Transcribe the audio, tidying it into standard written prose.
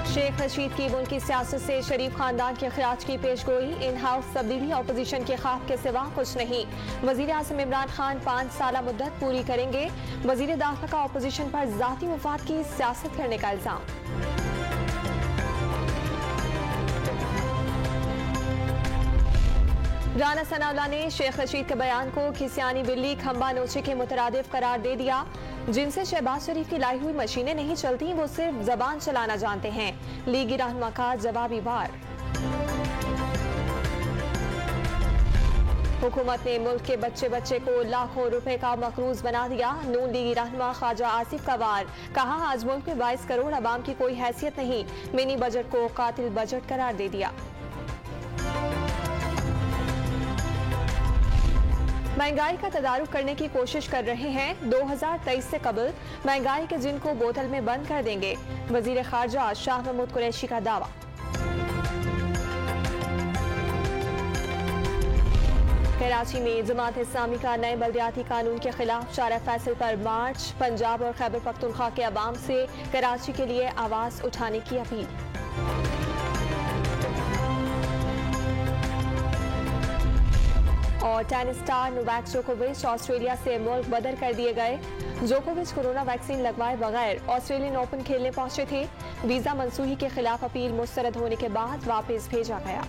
शेख रशीद की मुल्की सियासत से शरीफ खानदान के खिराज की पेशगोई। इन हाउस तब्दीली अपोजिशन के ख्वाब के सिवा कुछ नहीं। वजीर आज़म इमरान खान 5 साल मुद्दत पूरी करेंगे। वजीर दाखिला का अपोजिशन पर जाती मुफाद की सियासत करने का इल्जाम। राना सनाउल्लाह ने शेख रशीद के बयान को खिसियानी बिल्ली खंबा नोचे के मुतरादिफ करार दे दिया। जिनसे शहबाज शरीफ की लाई हुई मशीनें नहीं चलती, वो सिर्फ जबान चलाना जानते हैं। लीगी रहनुमा का जवाबी वार। हुकूमत ने मुल्क के बच्चे बच्चे को लाखों रुपए का मकरूज बना दिया। नून लीगी रहनुमा ख्वाजा आसिफ का वार। कहा, आज मुल्क में 22 करोड़ अवाम की कोई हैसियत नहीं। मिनी बजट को कातिल बजट करार दे दिया। महंगाई का तदारुक करने की कोशिश कर रहे हैं। 2023 से कबल महंगाई के जिन को बोतल में बंद कर देंगे। वजीर खारजा शाह महमूद कुरैशी का दावा। कराची में जमात इस्लामी का नए बल्दियाती कानून के खिलाफ शारा फैसल पर मार्च। पंजाब और खैबर पख्तूनख्वा के अवाम से कराची के लिए आवाज उठाने की अपील। और टेनिस स्टार नोवाक जोकोविच ऑस्ट्रेलिया से मुल्क बदर कर दिए गए। जोकोविच कोरोना वैक्सीन लगवाए बगैर ऑस्ट्रेलियन ओपन खेलने पहुंचे थे। वीजा मंसूही के खिलाफ अपील मुस्तरद होने के बाद वापस भेजा गया।